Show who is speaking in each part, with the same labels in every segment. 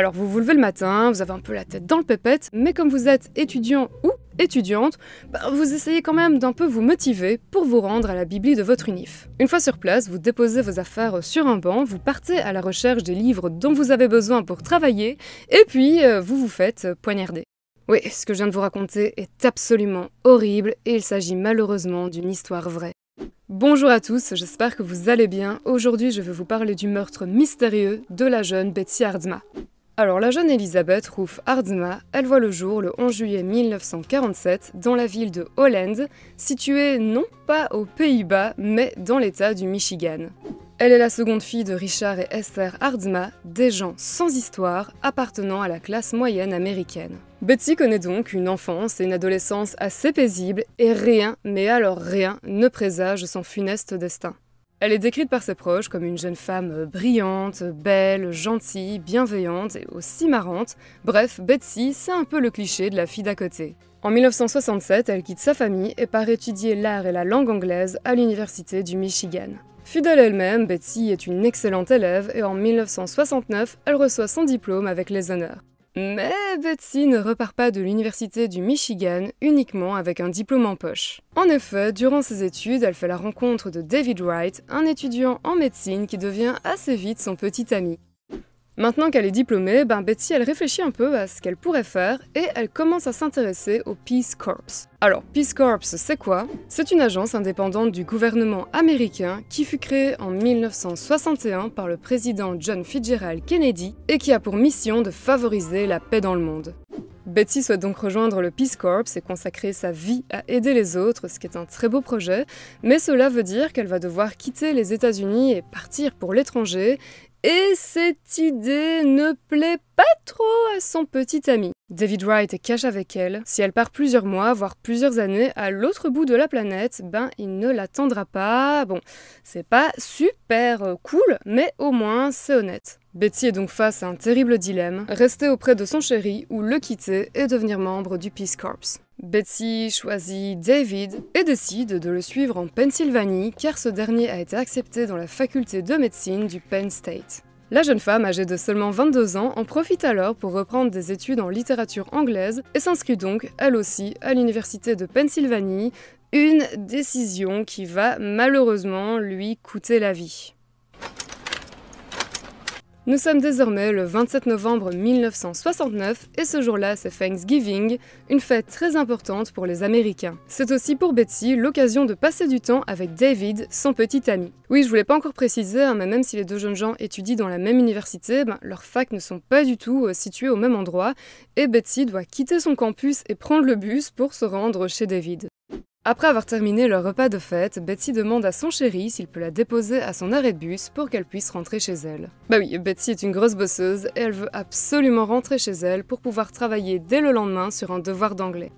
Speaker 1: Alors vous vous levez le matin, vous avez un peu la tête dans le pépette, mais comme vous êtes étudiant ou étudiante, vous essayez quand même d'un peu vous motiver pour vous rendre à la bibli de votre unif. Une fois sur place, vous déposez vos affaires sur un banc, vous partez à la recherche des livres dont vous avez besoin pour travailler, et puis vous vous faites poignarder. Oui, ce que je viens de vous raconter est absolument horrible et il s'agit malheureusement d'une histoire vraie. Bonjour à tous, j'espère que vous allez bien. Aujourd'hui, je vais vous parler du meurtre mystérieux de la jeune Betsy Aardsma. Alors, la jeune Elisabeth Ruth Aardsma, elle voit le jour le 11 juillet 1947 dans la ville de Holland, située non pas aux Pays-Bas, mais dans l'état du Michigan. Elle est la seconde fille de Richard et Esther Aardsma, des gens sans histoire appartenant à la classe moyenne américaine. Betsy connaît donc une enfance et une adolescence assez paisibles et rien, mais alors rien, ne présage son funeste destin. Elle est décrite par ses proches comme une jeune femme brillante, belle, gentille, bienveillante et aussi marrante. Bref, Betsy, c'est un peu le cliché de la fille d'à côté. En 1967, elle quitte sa famille et part étudier l'art et la langue anglaise à l'université du Michigan. Fidèle à elle-même, Betsy est une excellente élève et en 1969, elle reçoit son diplôme avec les honneurs. Mais Betsy ne repart pas de l'université du Michigan uniquement avec un diplôme en poche. En effet, durant ses études, elle fait la rencontre de David Wright, un étudiant en médecine qui devient assez vite son petit ami. Maintenant qu'elle est diplômée, Betsy elle réfléchit un peu à ce qu'elle pourrait faire et elle commence à s'intéresser au Peace Corps. Alors, Peace Corps, c'est quoi? C'est une agence indépendante du gouvernement américain qui fut créée en 1961 par le président John Fitzgerald Kennedy et qui a pour mission de favoriser la paix dans le monde. Betsy souhaite donc rejoindre le Peace Corps et consacrer sa vie à aider les autres, ce qui est un très beau projet, mais cela veut dire qu'elle va devoir quitter les États-Unis et partir pour l'étranger. Et cette idée ne plaît pas trop à son petit ami. David Wright est cash avec elle. Si elle part plusieurs mois, voire plusieurs années à l'autre bout de la planète, il ne l'attendra pas. Bon, c'est pas super cool, mais au moins c'est honnête. Betsy est donc face à un terrible dilemme, rester auprès de son chéri ou le quitter et devenir membre du Peace Corps. Betsy choisit David et décide de le suivre en Pennsylvanie car ce dernier a été accepté dans la faculté de médecine du Penn State. La jeune femme, âgée de seulement 22 ans, en profite alors pour reprendre des études en littérature anglaise et s'inscrit donc, elle aussi, à l'université de Pennsylvanie, une décision qui va malheureusement lui coûter la vie. Nous sommes désormais le 27 novembre 1969 et ce jour-là c'est Thanksgiving, une fête très importante pour les Américains. C'est aussi pour Betsy l'occasion de passer du temps avec David, son petit ami. Oui, je voulais pas encore préciser, mais même si les deux jeunes gens étudient dans la même université, leurs facs ne sont pas du tout situés au même endroit et Betsy doit quitter son campus et prendre le bus pour se rendre chez David. Après avoir terminé leur repas de fête, Betsy demande à son chéri s'il peut la déposer à son arrêt de bus pour qu'elle puisse rentrer chez elle. Oui, Betsy est une grosse bosseuse et elle veut absolument rentrer chez elle pour pouvoir travailler dès le lendemain sur un devoir d'anglais.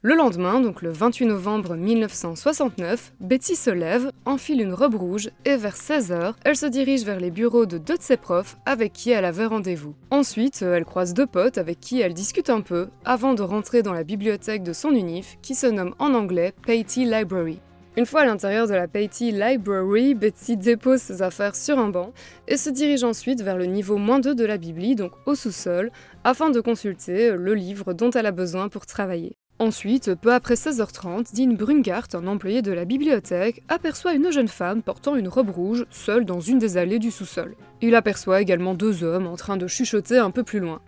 Speaker 1: Le lendemain, donc le 28 novembre 1969, Betsy se lève, enfile une robe rouge et vers 16h, elle se dirige vers les bureaux de deux de ses profs avec qui elle avait rendez-vous. Ensuite, elle croise deux potes avec qui elle discute un peu avant de rentrer dans la bibliothèque de son unif qui se nomme en anglais Patey Library. Une fois à l'intérieur de la Patey Library, Betsy dépose ses affaires sur un banc et se dirige ensuite vers le niveau -2 de la bibli, donc au sous-sol, afin de consulter le livre dont elle a besoin pour travailler. Ensuite, peu après 16h30, Dean Brungart, un employé de la bibliothèque, aperçoit une jeune femme portant une robe rouge, seule dans une des allées du sous-sol. Il aperçoit également deux hommes en train de chuchoter un peu plus loin.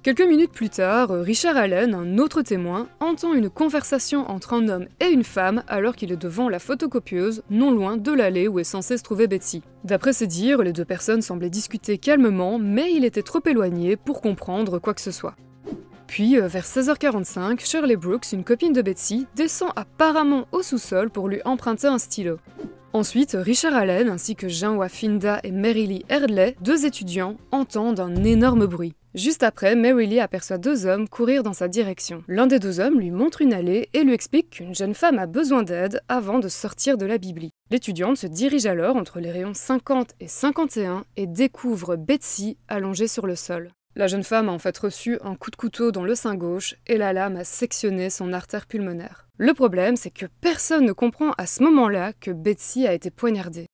Speaker 1: Quelques minutes plus tard, Richard Allen, un autre témoin, entend une conversation entre un homme et une femme alors qu'il est devant la photocopieuse, non loin de l'allée où est censée se trouver Betsy. D'après ses dires, les deux personnes semblaient discuter calmement, mais il était trop éloigné pour comprendre quoi que ce soit. Puis, vers 16h45, Shirley Brooks, une copine de Betsy, descend apparemment au sous-sol pour lui emprunter un stylo. Ensuite, Richard Allen ainsi que Jean Wafinda et Mary Lee Erdley, deux étudiants, entendent un énorme bruit. Juste après, Mary Lee aperçoit deux hommes courir dans sa direction. L'un des deux hommes lui montre une allée et lui explique qu'une jeune femme a besoin d'aide avant de sortir de la bibli. L'étudiante se dirige alors entre les rayons 50 et 51 et découvre Betsy allongée sur le sol. La jeune femme a en fait reçu un coup de couteau dans le sein gauche et la lame a sectionné son artère pulmonaire. Le problème, c'est que personne ne comprend à ce moment-là que Betsy a été poignardée.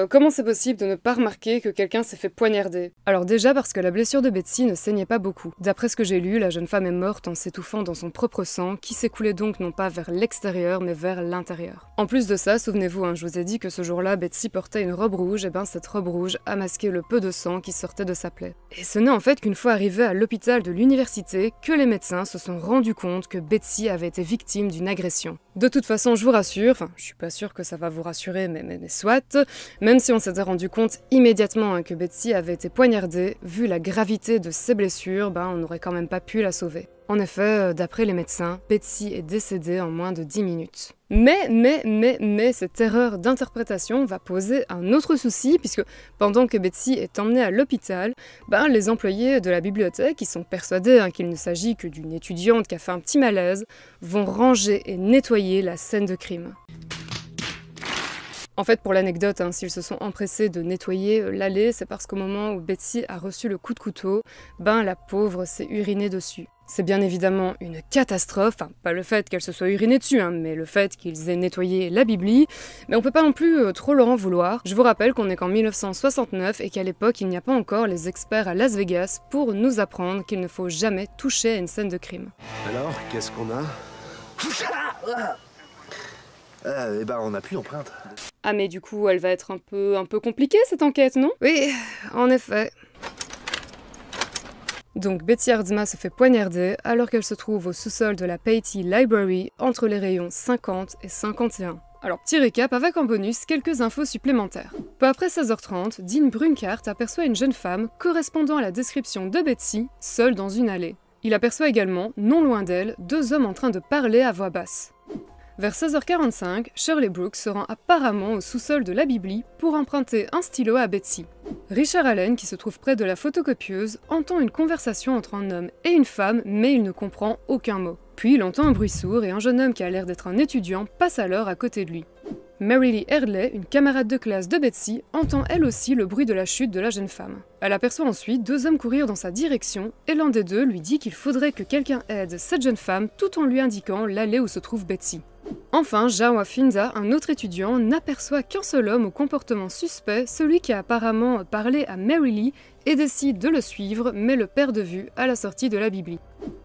Speaker 1: Comment c'est possible de ne pas remarquer que quelqu'un s'est fait poignarder? Alors déjà parce que la blessure de Betsy ne saignait pas beaucoup. D'après ce que j'ai lu, la jeune femme est morte en s'étouffant dans son propre sang, qui s'écoulait donc non pas vers l'extérieur, mais vers l'intérieur. En plus de ça, souvenez-vous, je vous ai dit que ce jour-là, Betsy portait une robe rouge, et ben cette robe rouge a masqué le peu de sang qui sortait de sa plaie. Et ce n'est en fait qu'une fois arrivée à l'hôpital de l'université que les médecins se sont rendus compte que Betsy avait été victime d'une agression. De toute façon, je vous rassure, je suis pas sûre que ça va vous rassurer, mais soit, même si on s'était rendu compte immédiatement que Betsy avait été poignardée, vu la gravité de ses blessures, on n'aurait quand même pas pu la sauver. En effet, d'après les médecins, Betsy est décédée en moins de 10 minutes. Mais cette erreur d'interprétation va poser un autre souci, puisque pendant que Betsy est emmenée à l'hôpital, les employés de la bibliothèque, qui sont persuadés qu'il ne s'agit que d'une étudiante qui a fait un petit malaise, vont ranger et nettoyer la scène de crime. En fait, pour l'anecdote, s'ils se sont empressés de nettoyer l'allée, c'est parce qu'au moment où Betsy a reçu le coup de couteau, la pauvre s'est urinée dessus. C'est bien évidemment une catastrophe, pas le fait qu'elle se soit urinée dessus, mais le fait qu'ils aient nettoyé la Bibli, mais on peut pas non plus trop leur en vouloir. Je vous rappelle qu'on est qu'en 1969 et qu'à l'époque il n'y a pas encore les experts à Las Vegas pour nous apprendre qu'il ne faut jamais toucher à une scène de crime.
Speaker 2: Alors, qu'est-ce qu'on a? On n'a plus d'empreinte.
Speaker 1: Ah mais du coup, elle va être un peu compliquée cette enquête, non? Oui, en effet. Donc Betsy Hardzma se fait poignarder alors qu'elle se trouve au sous-sol de la Paty Library entre les rayons 50 et 51. Alors petit récap avec en bonus quelques infos supplémentaires. Peu après 16h30, Dean Brunkart aperçoit une jeune femme correspondant à la description de Betsy, seule dans une allée. Il aperçoit également, non loin d'elle, deux hommes en train de parler à voix basse. Vers 16h45, Shirley Brooks se rend apparemment au sous-sol de la Bibli pour emprunter un stylo à Betsy. Richard Allen, qui se trouve près de la photocopieuse, entend une conversation entre un homme et une femme, mais il ne comprend aucun mot. Puis il entend un bruit sourd et un jeune homme qui a l'air d'être un étudiant passe alors à côté de lui. Mary Lee Eardley, une camarade de classe de Betsy, entend elle aussi le bruit de la chute de la jeune femme. Elle aperçoit ensuite deux hommes courir dans sa direction et l'un des deux lui dit qu'il faudrait que quelqu'un aide cette jeune femme tout en lui indiquant l'allée où se trouve Betsy. Enfin, Zhao Afinda, un autre étudiant, n'aperçoit qu'un seul homme au comportement suspect, celui qui a apparemment parlé à Mary Lee, et décide de le suivre, mais le perd de vue à la sortie de la Bibli.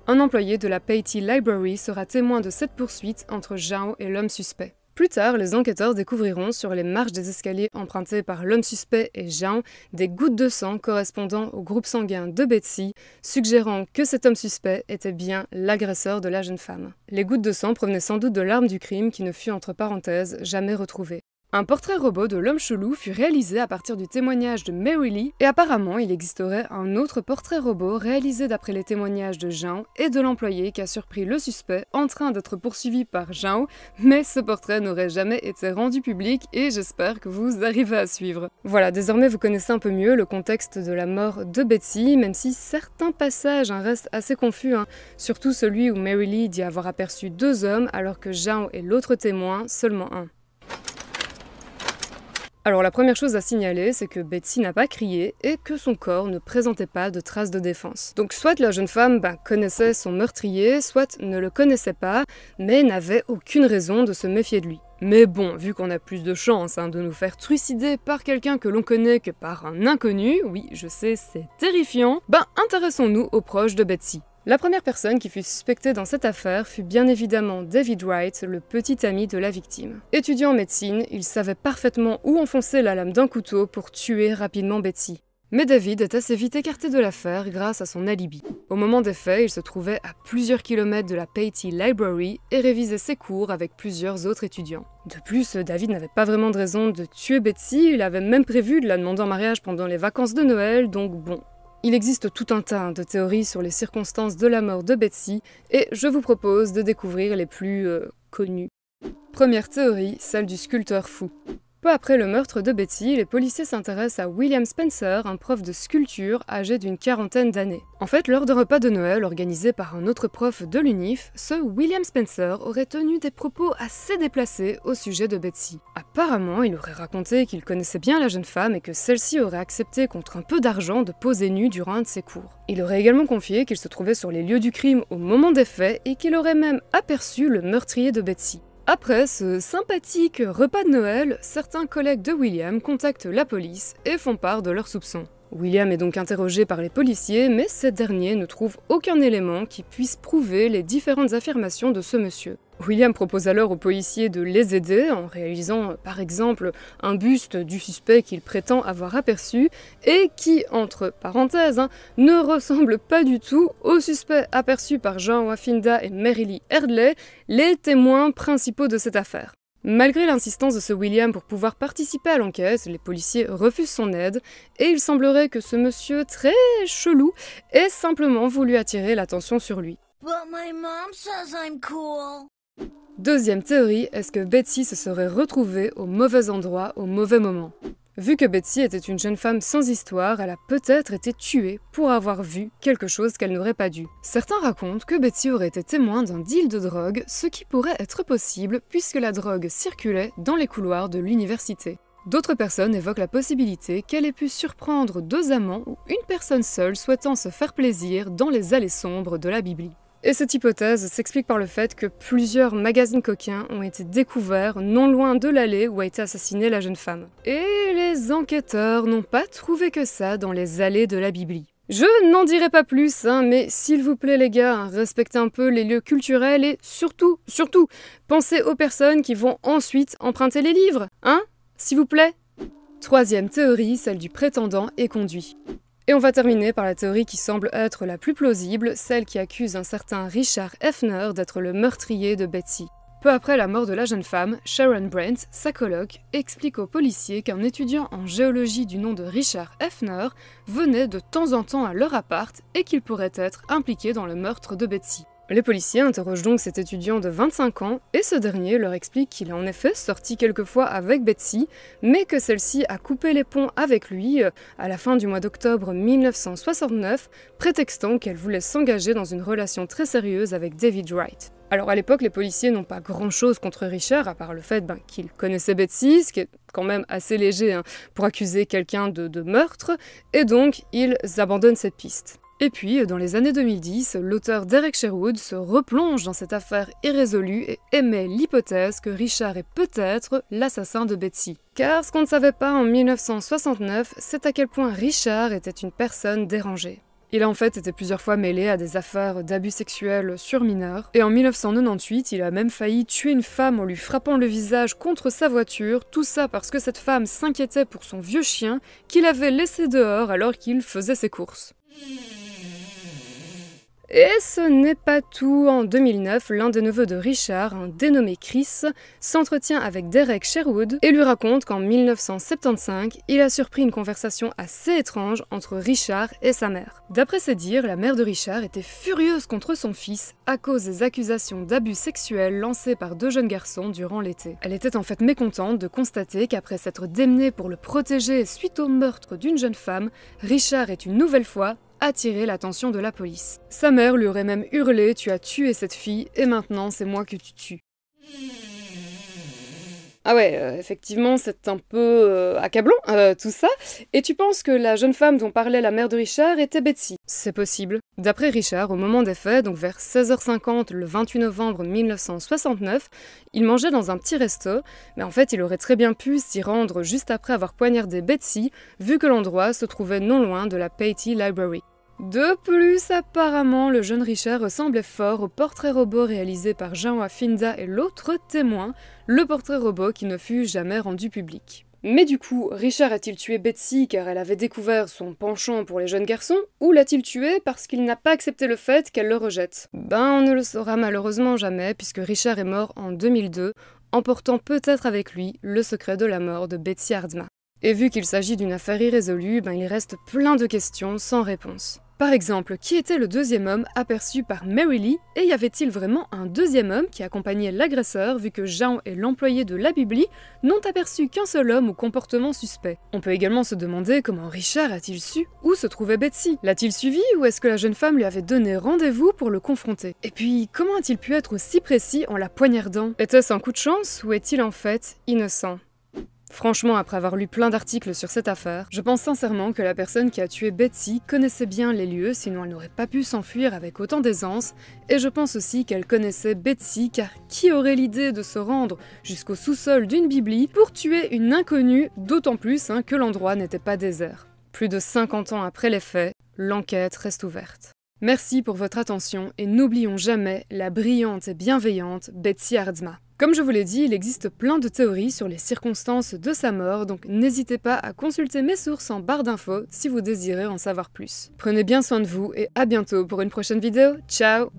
Speaker 1: Un employé de la Paty Library sera témoin de cette poursuite entre Zhao et l'homme suspect. Plus tard, les enquêteurs découvriront sur les marches des escaliers empruntés par l'homme suspect et Zhao des gouttes de sang correspondant au groupe sanguin de Betsy, suggérant que cet homme suspect était bien l'agresseur de la jeune femme. Les gouttes de sang provenaient sans doute de l'arme du crime qui ne fut entre parenthèses jamais retrouvée. Un portrait robot de l'homme chelou fut réalisé à partir du témoignage de Mary Lee et apparemment il existerait un autre portrait robot réalisé d'après les témoignages de Zhao et de l'employé qui a surpris le suspect en train d'être poursuivi par Zhao, mais ce portrait n'aurait jamais été rendu public et j'espère que vous arrivez à suivre. Voilà, désormais vous connaissez un peu mieux le contexte de la mort de Betsy, même si certains passages restent assez confus, surtout celui où Mary Lee dit avoir aperçu deux hommes alors que Zhao est l'autre témoin, seulement un. Alors la première chose à signaler, c'est que Betsy n'a pas crié et que son corps ne présentait pas de traces de défense. Donc soit la jeune femme connaissait son meurtrier, soit ne le connaissait pas, mais n'avait aucune raison de se méfier de lui. Mais bon, vu qu'on a plus de chances de nous faire trucider par quelqu'un que l'on connaît que par un inconnu, oui, je sais, c'est terrifiant, intéressons-nous aux proches de Betsy. La première personne qui fut suspectée dans cette affaire fut bien évidemment David Wright, le petit ami de la victime. Étudiant en médecine, il savait parfaitement où enfoncer la lame d'un couteau pour tuer rapidement Betsy. Mais David est assez vite écarté de l'affaire grâce à son alibi. Au moment des faits, il se trouvait à plusieurs kilomètres de la Paty Library et révisait ses cours avec plusieurs autres étudiants. De plus, David n'avait pas vraiment de raison de tuer Betsy, il avait même prévu de la demander en mariage pendant les vacances de Noël, donc bon. Il existe tout un tas de théories sur les circonstances de la mort de Betsy, et je vous propose de découvrir les plus connues. Première théorie, celle du sculpteur fou. Peu après le meurtre de Betsy, les policiers s'intéressent à William Spencer, un prof de sculpture âgé d'une quarantaine d'années. En fait, lors d'un repas de Noël organisé par un autre prof de l'UNIF, ce William Spencer aurait tenu des propos assez déplacés au sujet de Betsy. Apparemment, il aurait raconté qu'il connaissait bien la jeune femme et que celle-ci aurait accepté contre un peu d'argent de poser nue durant un de ses cours. Il aurait également confié qu'il se trouvait sur les lieux du crime au moment des faits et qu'il aurait même aperçu le meurtrier de Betsy. Après ce sympathique repas de Noël, certains collègues de William contactent la police et font part de leurs soupçons. William est donc interrogé par les policiers, mais ces derniers ne trouvent aucun élément qui puisse prouver les différentes affirmations de ce monsieur. William propose alors aux policiers de les aider en réalisant par exemple un buste du suspect qu'il prétend avoir aperçu et qui, entre parenthèses, ne ressemble pas du tout au suspect aperçu par Jean Wafinda et Mary Lee Eardley, les témoins principaux de cette affaire. Malgré l'insistance de ce William pour pouvoir participer à l'enquête, les policiers refusent son aide et il semblerait que ce monsieur très chelou ait simplement voulu attirer l'attention sur lui.
Speaker 3: But my mom says I'm cool.
Speaker 1: Deuxième théorie, est-ce que Betsy se serait retrouvée au mauvais endroit au mauvais moment? Vu que Betsy était une jeune femme sans histoire, elle a peut-être été tuée pour avoir vu quelque chose qu'elle n'aurait pas dû. Certains racontent que Betsy aurait été témoin d'un deal de drogue, ce qui pourrait être possible puisque la drogue circulait dans les couloirs de l'université. D'autres personnes évoquent la possibilité qu'elle ait pu surprendre deux amants ou une personne seule souhaitant se faire plaisir dans les allées sombres de la Bibli. Et cette hypothèse s'explique par le fait que plusieurs magazines coquins ont été découverts non loin de l'allée où a été assassinée la jeune femme. Et les enquêteurs n'ont pas trouvé que ça dans les allées de la Bibli. Je n'en dirai pas plus, mais s'il vous plaît les gars, respectez un peu les lieux culturels et surtout, pensez aux personnes qui vont ensuite emprunter les livres, s'il vous plaît. Troisième théorie, celle du prétendant est conduit. Et on va terminer par la théorie qui semble être la plus plausible, celle qui accuse un certain Richard Hefner d'être le meurtrier de Betsy. Peu après la mort de la jeune femme, Sharon Brent, sa coloc, explique aux policiers qu'un étudiant en géologie du nom de Richard Hefner venait de temps en temps à leur appart et qu'il pourrait être impliqué dans le meurtre de Betsy. Les policiers interrogent donc cet étudiant de 25 ans et ce dernier leur explique qu'il est en effet sorti quelquefois avec Betsy, mais que celle-ci a coupé les ponts avec lui à la fin du mois d'octobre 1969, prétextant qu'elle voulait s'engager dans une relation très sérieuse avec David Wright. Alors à l'époque, les policiers n'ont pas grand-chose contre Richard, à part le fait qu'il connaissait Betsy, ce qui est quand même assez léger pour accuser quelqu'un de meurtre, et donc ils abandonnent cette piste. Et puis, dans les années 2010, l'auteur Derek Sherwood se replonge dans cette affaire irrésolue et émet l'hypothèse que Richard est peut-être l'assassin de Betsy. Car ce qu'on ne savait pas en 1969, c'est à quel point Richard était une personne dérangée. Il a en fait été plusieurs fois mêlé à des affaires d'abus sexuels sur mineurs, et en 1998, il a même failli tuer une femme en lui frappant le visage contre sa voiture, tout ça parce que cette femme s'inquiétait pour son vieux chien qu'il avait laissé dehors alors qu'il faisait ses courses. Et ce n'est pas tout. En 2009, l'un des neveux de Richard, un dénommé Chris, s'entretient avec Derek Sherwood et lui raconte qu'en 1975, il a surpris une conversation assez étrange entre Richard et sa mère. D'après ses dires, la mère de Richard était furieuse contre son fils à cause des accusations d'abus sexuels lancées par deux jeunes garçons durant l'été. Elle était en fait mécontente de constater qu'après s'être démenée pour le protéger suite au meurtre d'une jeune femme, Richard est une nouvelle fois attirer l'attention de la police. Sa mère lui aurait même hurlé « Tu as tué cette fille et maintenant c'est moi que tu tues ». Ah ouais, effectivement, c'est un peu accablant, tout ça. Et tu penses que la jeune femme dont parlait la mère de Richard était Betsy? C'est possible. D'après Richard, au moment des faits, donc vers 16h50 le 28 novembre 1969, il mangeait dans un petit resto, mais en fait il aurait très bien pu s'y rendre juste après avoir poignardé Betsy, vu que l'endroit se trouvait non loin de la Patey Library. De plus, apparemment, le jeune Richard ressemblait fort au portrait robot réalisé par Jean Wafinda et l'autre témoin, le portrait robot qui ne fut jamais rendu public. Mais du coup, Richard a-t-il tué Betsy car elle avait découvert son penchant pour les jeunes garçons, ou l'a-t-il tué parce qu'il n'a pas accepté le fait qu'elle le rejette? On ne le saura malheureusement jamais, puisque Richard est mort en 2002, emportant peut-être avec lui le secret de la mort de Betsy Hardzma. Et vu qu'il s'agit d'une affaire irrésolue, il reste plein de questions sans réponse. Par exemple, qui était le deuxième homme aperçu par Mary Lee, et y avait-il vraiment un deuxième homme qui accompagnait l'agresseur vu que Jean et l'employé de la Bibli n'ont aperçu qu'un seul homme au comportement suspect? On peut également se demander comment Richard a-t-il su où se trouvait Betsy? L'a-t-il suivi ou est-ce que la jeune femme lui avait donné rendez-vous pour le confronter? Et puis, comment a-t-il pu être aussi précis en la poignardant? Était-ce un coup de chance ou est-il en fait innocent? Franchement, après avoir lu plein d'articles sur cette affaire, je pense sincèrement que la personne qui a tué Betsy connaissait bien les lieux, sinon elle n'aurait pas pu s'enfuir avec autant d'aisance, et je pense aussi qu'elle connaissait Betsy, car qui aurait l'idée de se rendre jusqu'au sous-sol d'une bibli pour tuer une inconnue, d'autant plus que l'endroit n'était pas désert. Plus de 50 ans après les faits, l'enquête reste ouverte. Merci pour votre attention et n'oublions jamais la brillante et bienveillante Betsy Hardzma. Comme je vous l'ai dit, il existe plein de théories sur les circonstances de sa mort, donc n'hésitez pas à consulter mes sources en barre d'infos si vous désirez en savoir plus. Prenez bien soin de vous et à bientôt pour une prochaine vidéo. Ciao!